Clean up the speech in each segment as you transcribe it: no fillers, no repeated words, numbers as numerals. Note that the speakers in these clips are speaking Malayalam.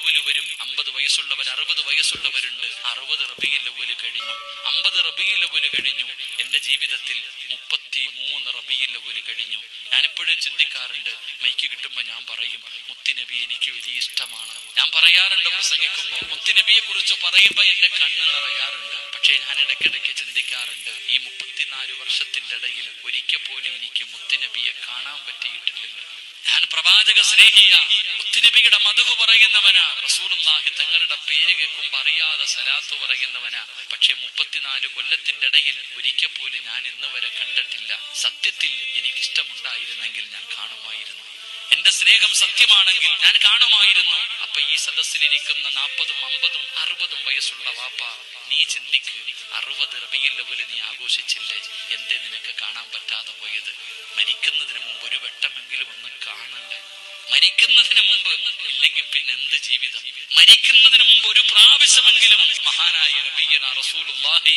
അവ്വൽ വരും. 50 വയസ്സുള്ളവർ, 60 വയസ്സുള്ളവരുണ്ട്. 60 റബീഉൽ അവ്വൽ കഴിഞ്ഞു, 50 റബീഉൽ അവ്വൽ കഴിഞ്ഞു. എന്റെ ജീവിതത്തിൽ 33 റബീഉൽ അവ്വൽ കഴിഞ്ഞു. ഞാനിപ്പോഴും ചിന്തിക്കാറുണ്ട്, മൈക്ക് കിട്ടുമ്പോ ഞാൻ പറയും, മുത്തുനബി എനിക്ക് വലിയ ഇഷ്ടമാണ്. ഞാൻ പറയാറുണ്ട് പ്രസംഗിക്കുമ്പോ, മുത്തുനബിയെ കുറിച്ച് പറയുമ്പോ എന്റെ കണ്ണ് നിറയാറുണ്ട്. പക്ഷേ ഞാൻ ഇടയ്ക്കിടയ്ക്ക് ചിന്തിക്കാറുണ്ട്, ഈ 34 വർഷത്തിന്റെ ഇടയിൽ ഒരിക്കൽ പോലും എനിക്ക് മുത്തുനബിയെ കാണാൻ പറ്റിയിട്ടില്ലല്ലോ. ഞാൻ പ്രവാചക സ്നേഹിയ, മുത്തുനബിയുടെ മദ്ഹ് പറയുന്നവനാ, റസൂലുള്ളാഹി തങ്ങളുടെ പേര് കേൾക്കുമ്പോ അറിയാതെ സലാത്ത് പറയുന്നവനാ. പക്ഷെ 34 കൊല്ലത്തിന്റെ ഇടയിൽ ഒരിക്കൽ പോലും ഞാൻ ഇന്ന് വരെ കണ്ടിട്ടില്ല. സത്യത്തിൽ എനിക്കിഷ്ടമുണ്ടായിരുന്നെങ്കിൽ ഞാൻ കാണുമായിരുന്നു. എന്റെ സ്നേഹം സത്യമാണെങ്കിൽ ഞാൻ കാണുമായിരുന്നു. അപ്പൊ ഈ സദസ്സിലിരിക്കുന്ന 40ഉം 50ഉം 60ഉം വയസ്സുള്ള വാപ്പ, നീ ചിന്തിക്ക്, 60 റബീഉൽ അവ്വൽ നീ ആഘോഷിച്ചില്ലേ? എന്തേ നിനക്ക് കാണാൻ പറ്റാതെ പോയത്? മരിക്കുന്നതിന് മുമ്പ് ഒരു വട്ടമെങ്കിലും ഒന്ന് കാണണ്ടേ? മരിക്കുന്നതിന് മുമ്പ്, ഇല്ലെങ്കിൽ പിന്നെ എന്ത് ജീവിതം? മരിക്കുന്നതിന് മുമ്പ് ഒരു പ്രാവശ്യമെങ്കിലും മഹാനായ നബിയുനാ റസൂലുള്ളാഹി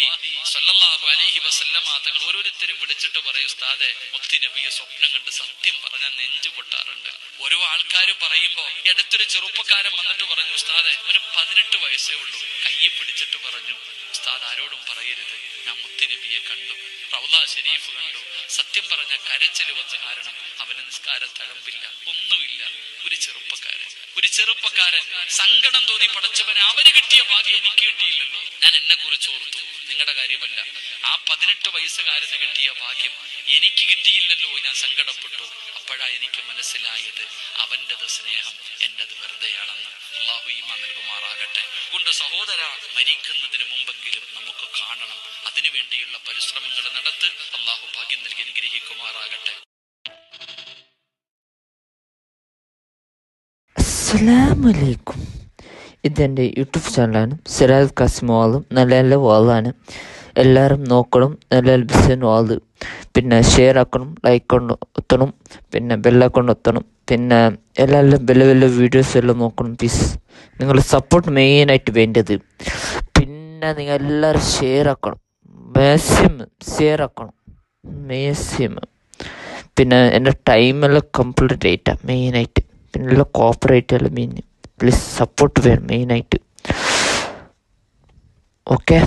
സ്വല്ലല്ലാഹു അലൈഹി വസല്ലമ തങ്ങൾ ഓരോരുത്തരും വിളിച്ചിട്ട് പറയും, ഉസ്താദെ, മുത്തി നബിയെ സ്വപ്നം കണ്ട് സത്യം പറഞ്ഞ നെഞ്ചു പൊട്ടാറുണ്ട്. ഓരോ ആൾക്കാരും പറയുമ്പോ, ഈ അടുത്തൊരു ചെറുപ്പക്കാരൻ വന്നിട്ട് പറഞ്ഞു, ഉസ്താദെ, അവന് 18 വയസ്സേ ഉള്ളൂ. കയ്യെ പിടിച്ചിട്ട് പറഞ്ഞു, ഉസ്താദ് ആരോടും പറയരുത്, ഞാൻ മുത്തി നബിയെ കണ്ടു, റൗള ശരീഫ് കണ്ടു. സത്യം പറഞ്ഞ കരച്ചിൽ വന്ന കാരണം അവന് നിസ്കാര തഴമ്പില്ല, ഒന്നുമില്ല. ഒരു ചെറുപ്പക്കാരൻ സങ്കടം തോന്നി, പടച്ചവനെ, അവന് കിട്ടിയ ഭാഗ്യം എനിക്ക് കിട്ടിയില്ലല്ലോ. ഞാൻ എന്നെ കുറിച്ച് ഓർത്തു, നിങ്ങളുടെ കാര്യമല്ല. ആ 18 വയസ്സുകാരന് കിട്ടിയ ഭാഗ്യം എനിക്ക് കിട്ടിയില്ലല്ലോ, ഞാൻ സങ്കടപ്പെട്ടു. അപ്പോഴാ എനിക്ക് മനസ്സിലായത്, അവൻ്റെത് സ്നേഹം, എന്റേത് വെറുതെയാണെന്ന്. അള്ളാഹു ഈമാൻ നൽകുമാറാകട്ടെ. അതുകൊണ്ട് സഹോദര, മരിക്കുന്നതിന് മുമ്പെങ്കിലും നമുക്ക് കാണണം. അതിനു വേണ്ടിയുള്ള പരിശ്രമങ്ങൾ നടത്ത്. അള്ളാഹു ഭാഗ്യം നൽകി അനുഗ്രഹിക്കുമാറാകട്ടെ. അസ്സലാമലൈക്കും. ഇതെൻ്റെ യൂട്യൂബ് ചാനലാണ്. സിറാജ് കാസിം വാളും നല്ല നല്ല വാളാണ്. എല്ലാവരും നോക്കണം. നല്ല നല്ല ബിസിനസ് വാള്. പിന്നെ ഷെയർ ആക്കണം, ലൈക്ക് കൊണ്ട് എത്തണം, പിന്നെ ബെല്ലൈക്കൺ എത്തണം. പിന്നെ എല്ലാം വലിയ വീഡിയോസ് എല്ലാം നോക്കണം. പ്ലീസ്, നിങ്ങൾ സപ്പോർട്ട് മെയിനായിട്ട് വേണ്ടത്. പിന്നെ നിങ്ങൾ എല്ലാവരും ഷെയർ ആക്കണം, മാക്സിമം ഷെയർ ആക്കണം, മാക്സിമം. പിന്നെ എൻ്റെ ടൈമെല്ലാം കംപ്ലീറ്റ് ആയിട്ടാണ് മെയിനായിട്ട്. പിന്നെ എല്ലാം കോപ്പറേറ്റ് എല്ലാം മെയിൻ. പ്ലീസ് സപ്പോർട്ട് വേണം മെയിനായിട്ട്. ഓക്കെ.